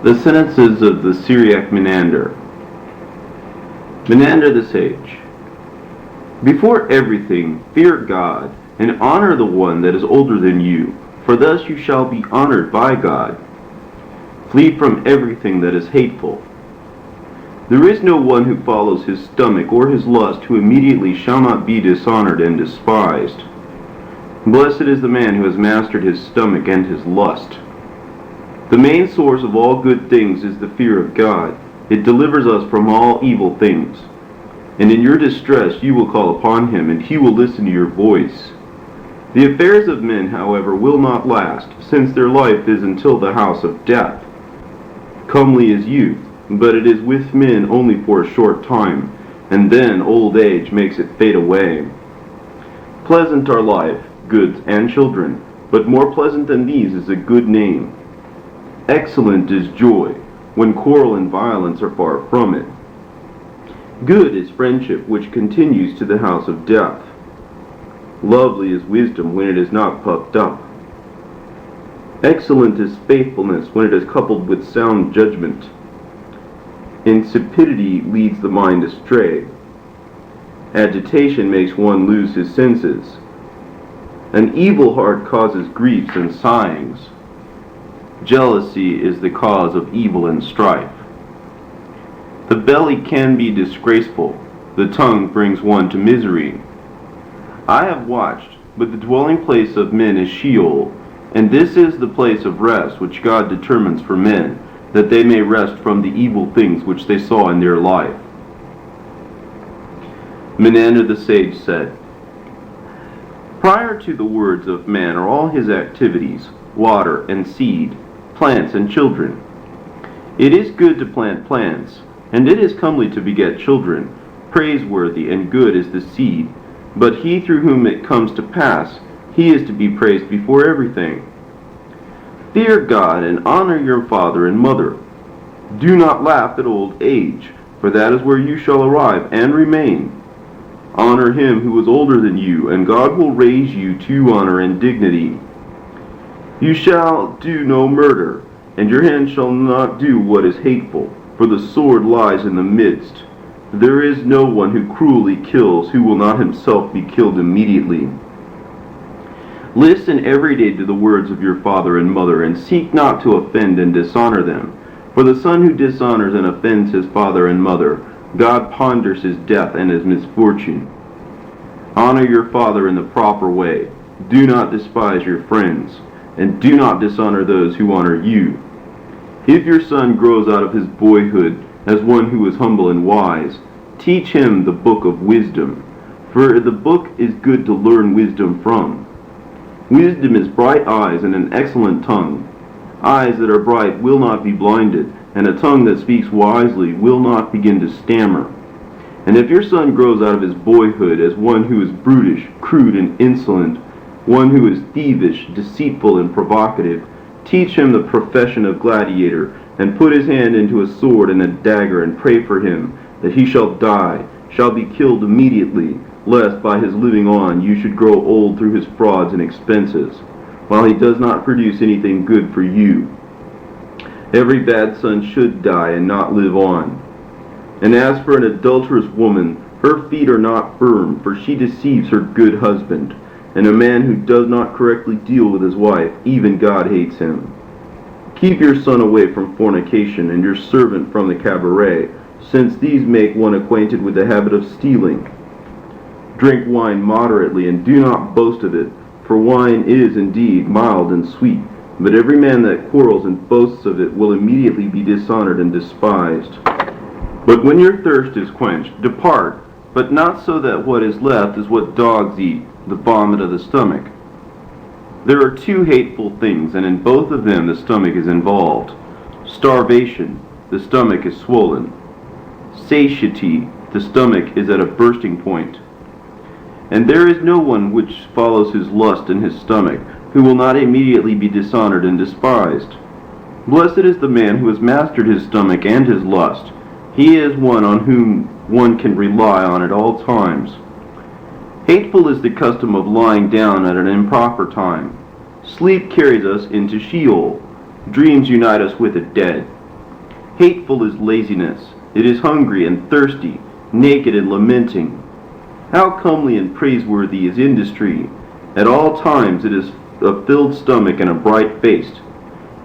The sentences of the Syriac Menander. Menander the sage. Before everything, fear God, and honor the one that is older than you, for thus you shall be honored by God. Flee from everything that is hateful. There is no one who follows his stomach or his lust who immediately shall not be dishonored and despised. Blessed is the man who has mastered his stomach and his lust. The main source of all good things is the fear of God. It delivers us from all evil things. And in your distress you will call upon him, and he will listen to your voice. The affairs of men, however, will not last, since their life is until the house of death. Comely is youth, but it is with men only for a short time, and then old age makes it fade away. Pleasant are life, goods, and children, but more pleasant than these is a good name. Excellent is joy, when quarrel and violence are far from it. Good is friendship which continues to the house of death. Lovely is wisdom when it is not puffed up. Excellent is faithfulness when it is coupled with sound judgment. Insipidity leads the mind astray. Agitation makes one lose his senses. An evil heart causes griefs and sighings. Jealousy is the cause of evil and strife. The belly can be disgraceful. The tongue brings one to misery. I have watched, but the dwelling place of men is Sheol, and this is the place of rest which God determines for men, that they may rest from the evil things which they saw in their life. Menander the sage said, Prior to the words of man are all his activities, water and seed, plants and children. It is good to plant plants, and it is comely to beget children. Praiseworthy and good is the seed, but he through whom it comes to pass, he is to be praised before everything. Fear God and honor your father and mother. Do not laugh at old age, for that is where you shall arrive and remain. Honor him who is older than you, and God will raise you to honor and dignity. You shall do no murder, and your hand shall not do what is hateful, for the sword lies in the midst. There is no one who cruelly kills who will not himself be killed immediately. Listen every day to the words of your father and mother, and seek not to offend and dishonor them. For the son who dishonors and offends his father and mother, God ponders his death and his misfortune. Honor your father in the proper way. Do not despise your friends, and do not dishonor those who honor you. If your son grows out of his boyhood as one who is humble and wise, teach him the book of wisdom, for the book is good to learn wisdom from. Wisdom is bright eyes and an excellent tongue. Eyes that are bright will not be blinded, and a tongue that speaks wisely will not begin to stammer. And if your son grows out of his boyhood as one who is brutish, crude, and insolent, one who is thievish, deceitful, and provocative, teach him the profession of gladiator, and put his hand into a sword and a dagger, and pray for him, that he shall die, shall be killed immediately, lest by his living on you should grow old through his frauds and expenses, while he does not produce anything good for you. Every bad son should die and not live on. And as for an adulterous woman, her feet are not firm, for she deceives her good husband. And a man who does not correctly deal with his wife, even God hates him. Keep your son away from fornication, and your servant from the cabaret, since these make one acquainted with the habit of stealing. Drink wine moderately, and do not boast of it, for wine is indeed mild and sweet, but every man that quarrels and boasts of it will immediately be dishonored and despised. But when your thirst is quenched, depart, but not so that what is left is what dogs eat, the vomit of the stomach. There are two hateful things, and in both of them the stomach is involved. Starvation, the stomach is swollen. Satiety, the stomach is at a bursting point. And there is no one which follows his lust in his stomach, who will not immediately be dishonored and despised. Blessed is the man who has mastered his stomach and his lust. He is one on whom one can rely on at all times. Hateful is the custom of lying down at an improper time. Sleep carries us into Sheol. Dreams unite us with the dead. Hateful is laziness. It is hungry and thirsty, naked and lamenting. How comely and praiseworthy is industry! At all times it is a filled stomach and a bright face.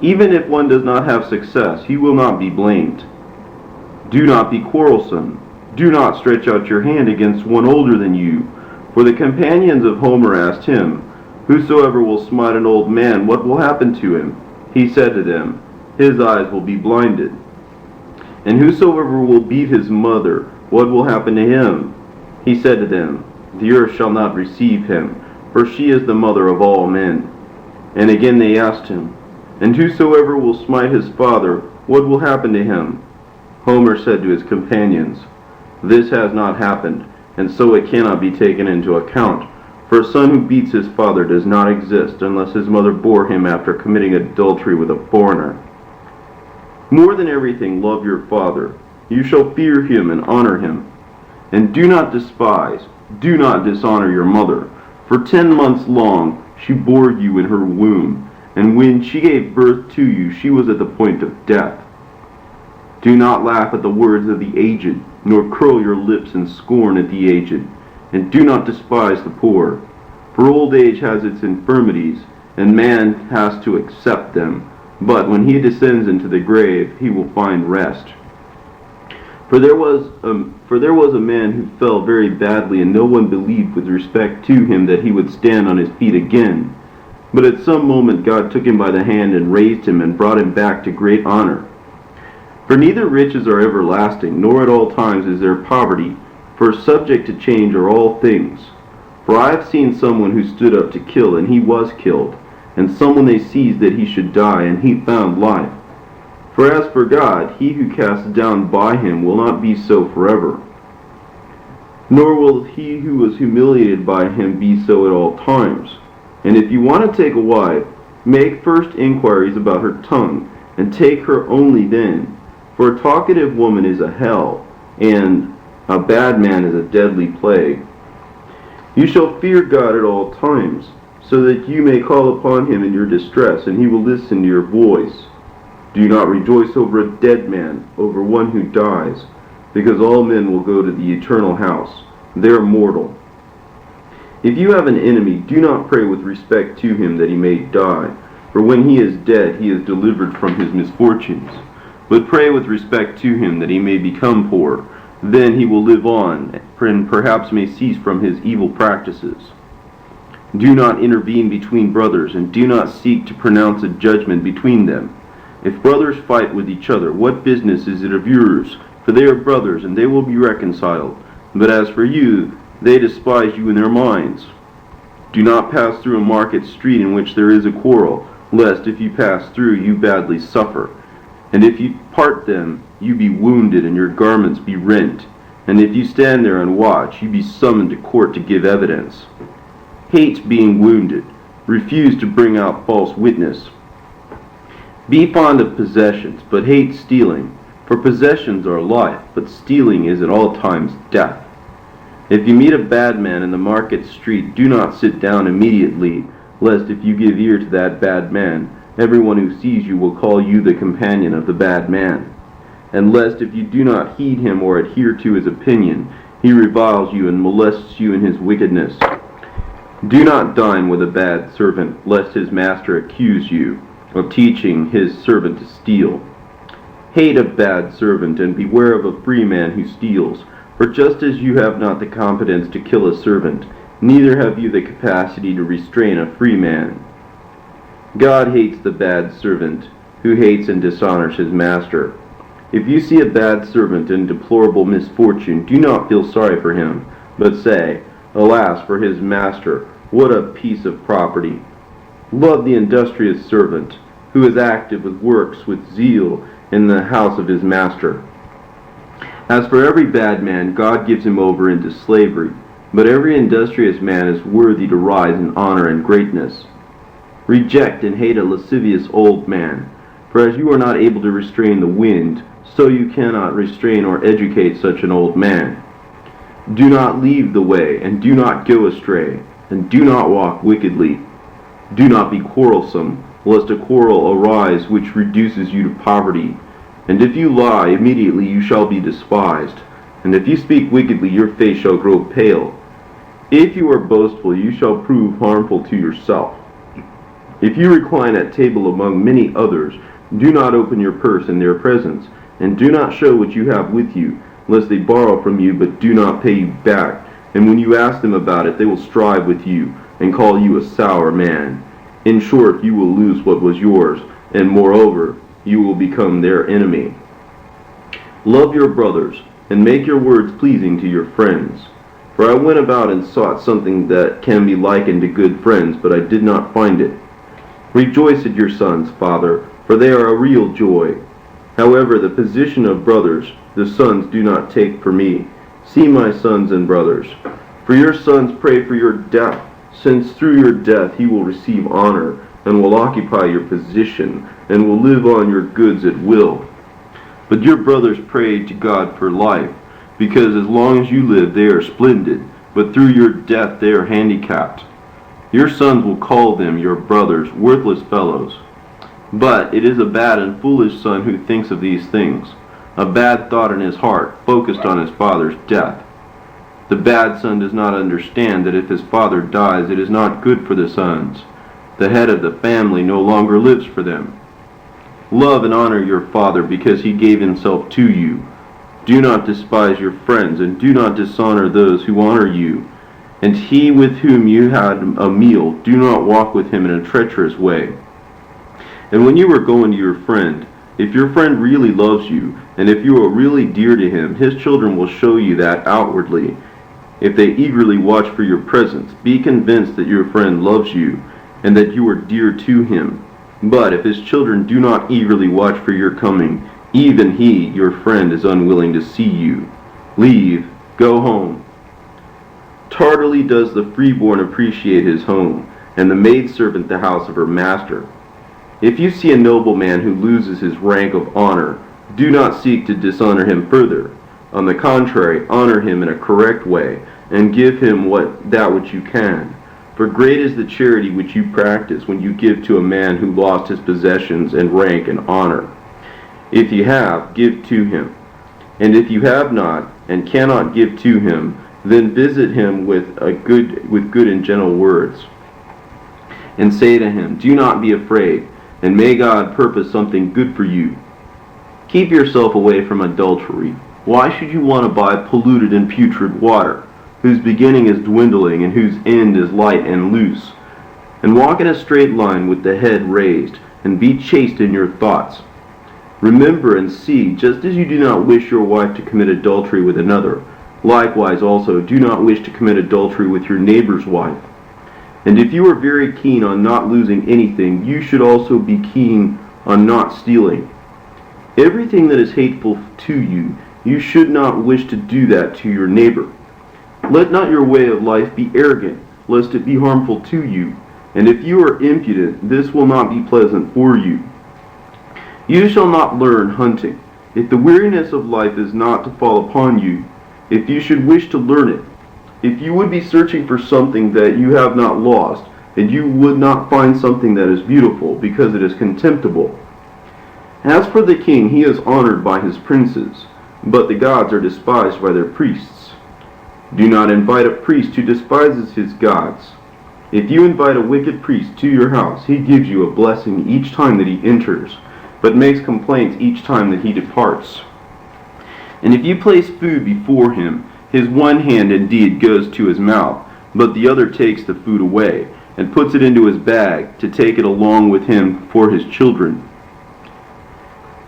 Even if one does not have success, he will not be blamed. Do not be quarrelsome. Do not stretch out your hand against one older than you. For the companions of Homer asked him, Whosoever will smite an old man, what will happen to him? He said to them, His eyes will be blinded. And whosoever will beat his mother, what will happen to him? He said to them, The earth shall not receive him, for she is the mother of all men. And again they asked him, And whosoever will smite his father, what will happen to him? Homer said to his companions, This has not happened, and so it cannot be taken into account. For a son who beats his father does not exist unless his mother bore him after committing adultery with a foreigner. More than everything, love your father. You shall fear him and honor him. And do not despise, do not dishonor your mother. For 10 months long she bore you in her womb, and when she gave birth to you, she was at the point of death. Do not laugh at the words of the aged, nor curl your lips in scorn at the aged, and do not despise the poor. For old age has its infirmities, and man has to accept them. But when he descends into the grave, he will find rest. For there was a man who fell very badly, and no one believed with respect to him that he would stand on his feet again. But at some moment God took him by the hand and raised him and brought him back to great honor. For neither riches are everlasting, nor at all times is there poverty, for subject to change are all things. For I have seen someone who stood up to kill, and he was killed, and someone they seized that he should die, and he found life. For as for God, he who casts down by him will not be so forever, nor will he who was humiliated by him be so at all times. And if you want to take a wife, make first inquiries about her tongue, and take her only then. For a talkative woman is a hell, and a bad man is a deadly plague. You shall fear God at all times, so that you may call upon him in your distress, and he will listen to your voice. Do not rejoice over a dead man, over one who dies, because all men will go to the eternal house. They are mortal. If you have an enemy, do not pray with respect to him that he may die, for when he is dead, he is delivered from his misfortunes. But pray with respect to him that he may become poor. Then he will live on, and perhaps may cease from his evil practices. Do not intervene between brothers, and do not seek to pronounce a judgment between them. If brothers fight with each other, what business is it of yours? For they are brothers, and they will be reconciled. But as for you, they despise you in their minds. Do not pass through a market street in which there is a quarrel, lest if you pass through you badly suffer. And if you part them, you be wounded, and your garments be rent. And if you stand there and watch, you be summoned to court to give evidence. Hate being wounded. Refuse to bring out false witness. Be fond of possessions, but hate stealing. For possessions are life, but stealing is at all times death. If you meet a bad man in the market street, do not sit down immediately, lest if you give ear to that bad man, everyone who sees you will call you the companion of the bad man. And lest if you do not heed him or adhere to his opinion, he reviles you and molests you in his wickedness. Do not dine with a bad servant, lest his master accuse you of teaching his servant to steal. Hate a bad servant, and beware of a free man who steals. For just as you have not the competence to kill a servant, neither have you the capacity to restrain a free man. God hates the bad servant, who hates and dishonors his master. If you see a bad servant in deplorable misfortune, do not feel sorry for him, but say, Alas for his master, what a piece of property! Love the industrious servant, who is active with works with zeal in the house of his master. As for every bad man, God gives him over into slavery, but every industrious man is worthy to rise in honor and greatness. Reject and hate a lascivious old man, for as you are not able to restrain the wind, so you cannot restrain or educate such an old man. Do not leave the way, and do not go astray, and do not walk wickedly. Do not be quarrelsome, lest a quarrel arise which reduces you to poverty. And if you lie, immediately you shall be despised. And if you speak wickedly, your face shall grow pale. If you are boastful, you shall prove harmful to yourself. If you recline at table among many others, do not open your purse in their presence, and do not show what you have with you, lest they borrow from you but do not pay you back. And when you ask them about it, they will strive with you and call you a sour man. In short, you will lose what was yours, and moreover, you will become their enemy. Love your brothers, and make your words pleasing to your friends. For I went about and sought something that can be likened to good friends, but I did not find it. Rejoice at your sons, Father, for they are a real joy. However, the position of brothers, the sons do not take for me. See, my sons and brothers, for your sons pray for your death, since through your death he will receive honor, and will occupy your position, and will live on your goods at will. But your brothers pray to God for life, because as long as you live they are splendid, but through your death they are handicapped. Your sons will call them, your brothers, worthless fellows. But it is a bad and foolish son who thinks of these things, a bad thought in his heart, focused on his father's death. The bad son does not understand that if his father dies, it is not good for the sons. The head of the family no longer lives for them. Love and honor your father, because he gave himself to you. Do not despise your friends, and do not dishonor those who honor you. And he with whom you had a meal, do not walk with him in a treacherous way. And when you are going to your friend, if your friend really loves you, and if you are really dear to him, his children will show you that outwardly. If they eagerly watch for your presence, be convinced that your friend loves you, and that you are dear to him. But if his children do not eagerly watch for your coming, even he, your friend, is unwilling to see you. Leave, go home. Tardily does the freeborn appreciate his home, and the maidservant the house of her master. If you see a nobleman who loses his rank of honor, do not seek to dishonor him further. On the contrary, honor him in a correct way, and give him that which you can. For great is the charity which you practice when you give to a man who lost his possessions and rank and honor. If you have, give to him. And if you have not, and cannot give to him, then visit him with good and gentle words. And say to him, do not be afraid, and may God purpose something good for you. Keep yourself away from adultery. Why should you want to buy polluted and putrid water, whose beginning is dwindling and whose end is light and loose? And walk in a straight line with the head raised, and be chaste in your thoughts. Remember and see, just as you do not wish your wife to commit adultery with another, likewise also do not wish to commit adultery with your neighbor's wife. And if you are very keen on not losing anything, you should also be keen on not stealing. Everything that is hateful to you, you should not wish to do that to your neighbor. Let not your way of life be arrogant, lest it be harmful to you. And if you are impudent, this will not be pleasant for you. You shall not learn hunting, if the weariness of life is not to fall upon you, if you should wish to learn it. If you would be searching for something that you have not lost, and you would not find something that is beautiful, because it is contemptible. As for the king, he is honored by his princes, but the gods are despised by their priests. Do not invite a priest who despises his gods. If you invite a wicked priest to your house, he gives you a blessing each time that he enters, but makes complaints each time that he departs. And if you place food before him, his one hand indeed goes to his mouth, but the other takes the food away, and puts it into his bag, to take it along with him for his children.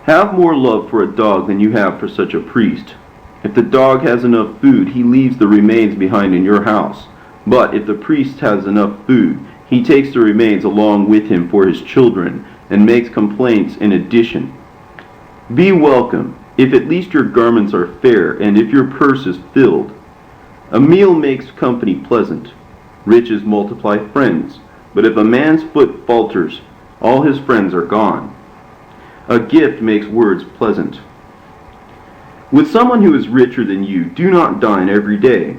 Have more love for a dog than you have for such a priest. If the dog has enough food, he leaves the remains behind in your house. But if the priest has enough food, he takes the remains along with him for his children, and makes complaints in addition. Be welcome, if at least your garments are fair, and if your purse is filled. A meal makes company pleasant. Riches multiply friends. But if a man's foot falters, all his friends are gone. A gift makes words pleasant. With someone who is richer than you, do not dine every day.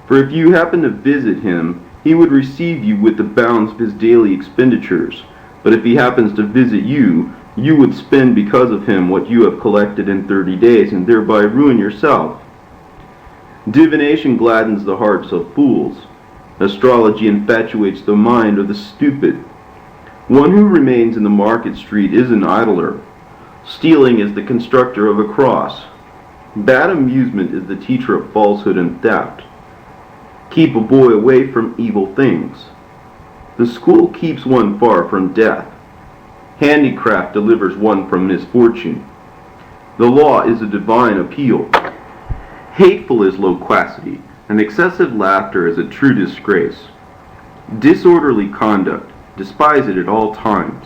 For if you happen to visit him, he would receive you with the bounds of his daily expenditures. But if he happens to visit you, You would spend because of him what you have collected in 30 days, and thereby ruin yourself. Divination gladdens the hearts of fools. Astrology infatuates the mind of the stupid. One who remains in the market street is an idler. Stealing is the constructor of a cross. Bad amusement is the teacher of falsehood and theft. Keep a boy away from evil things. The school keeps one far from death. Handicraft delivers one from misfortune. The law is a divine appeal. Hateful is loquacity, and excessive laughter is a true disgrace. Disorderly conduct, despise it at all times.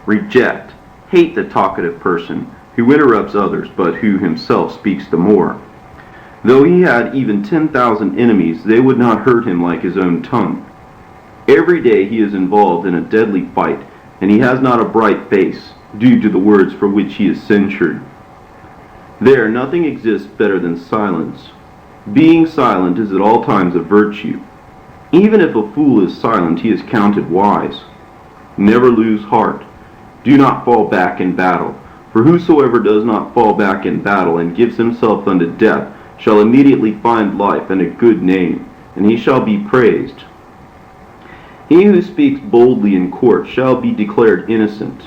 Reject, hate the talkative person who interrupts others but who himself speaks the more. Though he had even 10,000 enemies, they would not hurt him like his own tongue. Every day he is involved in a deadly fight, and he has not a bright face, due to the words for which he is censured. There, nothing exists better than silence. Being silent is at all times a virtue. Even if a fool is silent, he is counted wise. Never lose heart. Do not fall back in battle. For whosoever does not fall back in battle and gives himself unto death shall immediately find life and a good name, and he shall be praised. He who speaks boldly in court shall be declared innocent.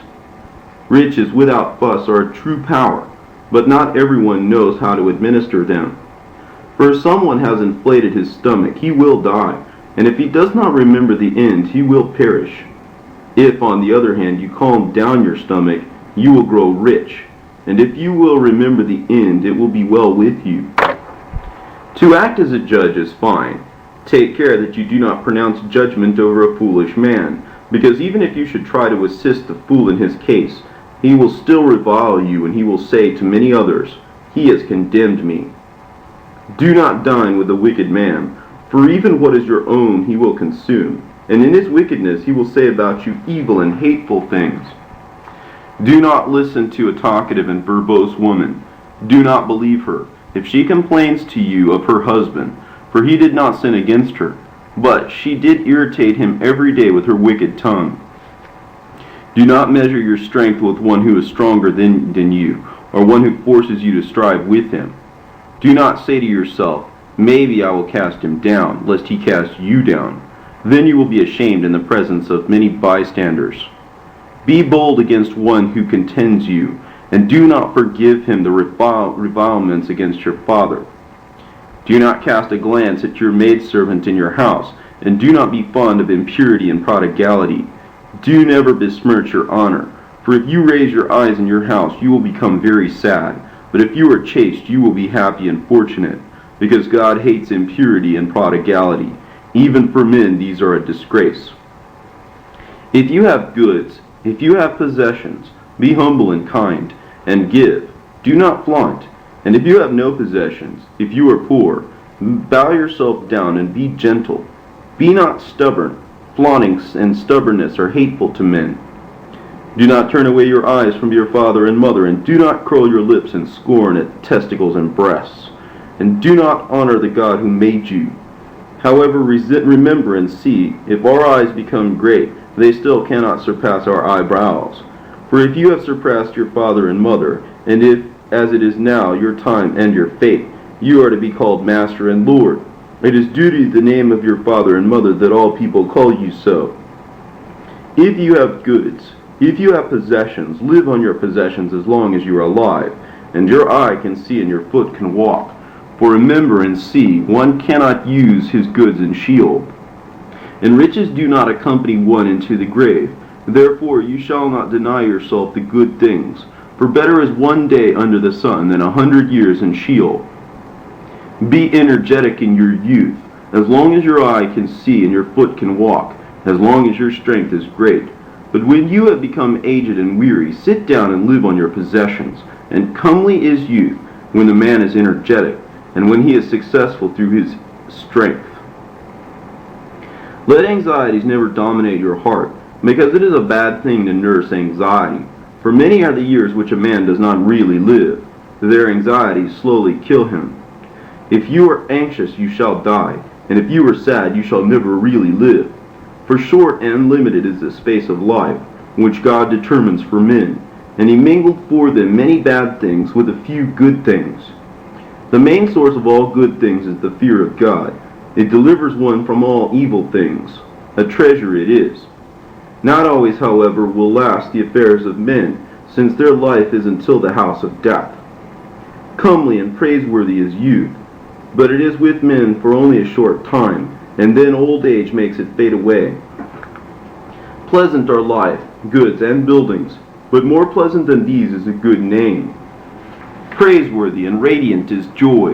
Riches without fuss are a true power, but not everyone knows how to administer them. For if someone has inflated his stomach, he will die, and if he does not remember the end, he will perish. If, on the other hand, you calm down your stomach, you will grow rich, and if you will remember the end, it will be well with you. To act as a judge is fine. Take care that you do not pronounce judgment over a foolish man, because even if you should try to assist the fool in his case, he will still revile you, and he will say to many others, "He has condemned me." Do not dine with a wicked man, for even what is your own he will consume, and in his wickedness he will say about you evil and hateful things. Do not listen to a talkative and verbose woman. Do not believe her, if she complains to you of her husband, for he did not sin against her, but she did irritate him every day with her wicked tongue. Do not measure your strength with one who is stronger than you, or one who forces you to strive with him. Do not say to yourself, "Maybe I will cast him down, lest he cast you down." Then you will be ashamed in the presence of many bystanders. Be bold against one who contends you, and do not forgive him the revilements against your father. Do not cast a glance at your maidservant in your house, and do not be fond of impurity and prodigality. Do never besmirch your honor, for if you raise your eyes in your house, you will become very sad. But if you are chaste, you will be happy and fortunate, because God hates impurity and prodigality. Even for men, these are a disgrace. If you have goods, if you have possessions, be humble and kind, and give. Do not flaunt. And if you have no possessions, if you are poor, bow yourself down and be gentle. Be not stubborn. Flaunting and stubbornness are hateful to men. Do not turn away your eyes from your father and mother, and do not curl your lips in scorn at testicles and breasts. And do not honor the God who made you. However, remember and see, if our eyes become great, they still cannot surpass our eyebrows. For if you have surpassed your father and mother, and if, as it is now, your time and your fate, you are to be called Master and Lord. It is due to the name of your father and mother that all people call you so. If you have goods, if you have possessions, live on your possessions as long as you are alive, and your eye can see and your foot can walk. For remember and see, one cannot use his goods in Sheol. And riches do not accompany one into the grave. Therefore you shall not deny yourself the good things. For better is one day under the sun than 100 years in Sheol. Be energetic in your youth, as long as your eye can see and your foot can walk, as long as your strength is great. But when you have become aged and weary, sit down and live on your possessions. And comely is youth, when the man is energetic, and when he is successful through his strength. Let anxieties never dominate your heart, because it is a bad thing to nurse anxiety. For many are the years which a man does not really live. Their anxieties slowly kill him. If you are anxious, you shall die, and if you are sad, you shall never really live. For short and limited is the space of life, which God determines for men. and he mingled for them many bad things with a few good things. The main source of all good things is the fear of God. It delivers one from all evil things. A treasure it is. Not always, however, will last the affairs of men, since their life is until the house of death. Comely and praiseworthy is youth, but it is with men for only a short time, and then old age makes it fade away. Pleasant are life, goods, and buildings, but more pleasant than these is a good name. Praiseworthy and radiant is joy,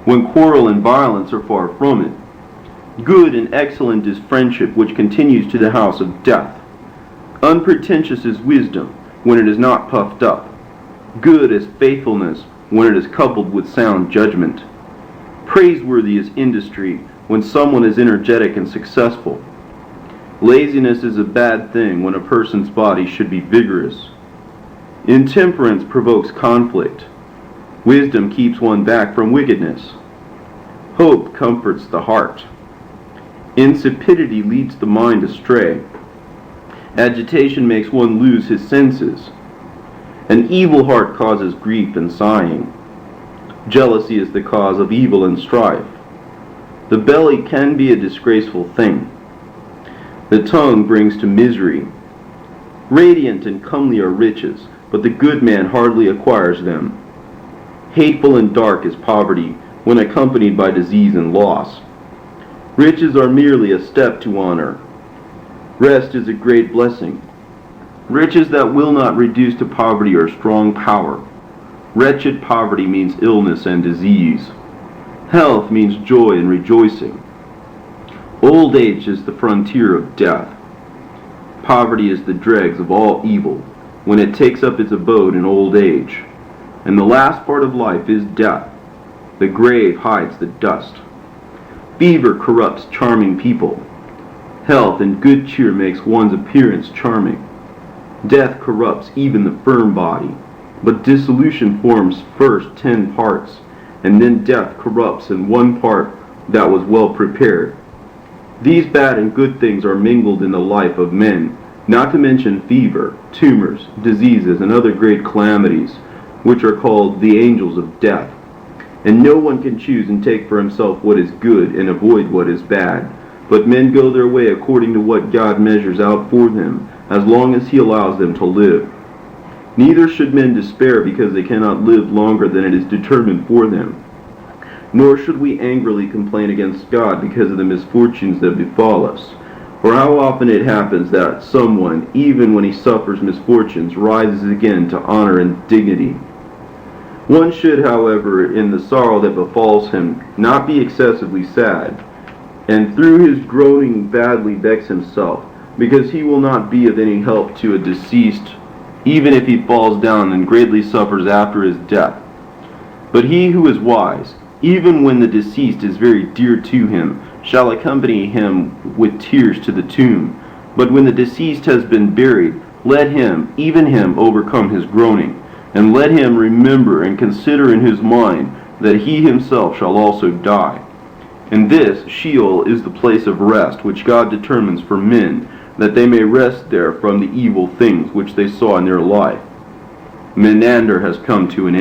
when quarrel and violence are far from it. Good and excellent is friendship, which continues to the house of death. Unpretentious is wisdom, when it is not puffed up. Good is faithfulness, when it is coupled with sound judgment. Praiseworthy is industry, when someone is energetic and successful. Laziness is a bad thing when a person's body should be vigorous. Intemperance provokes conflict. Wisdom keeps one back from wickedness. Hope comforts the heart. Insipidity leads the mind astray. Agitation makes one lose his senses. An evil heart causes grief and sighing. Jealousy is the cause of evil and strife. The belly can be a disgraceful thing. The tongue brings to misery. Radiant and comely are riches, but the good man hardly acquires them. Hateful and dark is poverty, when accompanied by disease and loss. Riches are merely a step to honor. Rest is a great blessing. Riches that will not reduce to poverty are strong power. Wretched poverty means illness and disease. Health means joy and rejoicing. Old age is the frontier of death. Poverty is the dregs of all evil, when it takes up its abode in old age. And the last part of life is death. The grave hides the dust. Fever corrupts charming people. Health and good cheer makes one's appearance charming. Death corrupts even the firm body, but dissolution forms first 10 parts, and then death corrupts in one part that was well prepared. These bad and good things are mingled in the life of men, not to mention fever, tumors, diseases, and other great calamities, which are called the angels of death. And no one can choose and take for himself what is good and avoid what is bad, but men go their way according to what God measures out for them, as long as he allows them to live. Neither should men despair because they cannot live longer than it is determined for them. Nor should we angrily complain against God because of the misfortunes that befall us. For how often it happens that someone, even when he suffers misfortunes, rises again to honor and dignity. One should, however, in the sorrow that befalls him, not be excessively sad, and through his groaning badly vex himself, because he will not be of any help to a deceased, even if he falls down and greatly suffers after his death. But he who is wise, even when the deceased is very dear to him, shall accompany him with tears to the tomb. But when the deceased has been buried, let him, even him, overcome his groaning, and let him remember and consider in his mind that he himself shall also die. And this, Sheol, is the place of rest which God determines for men, that they may rest there from the evil things which they saw in their life. Menander has come to an end.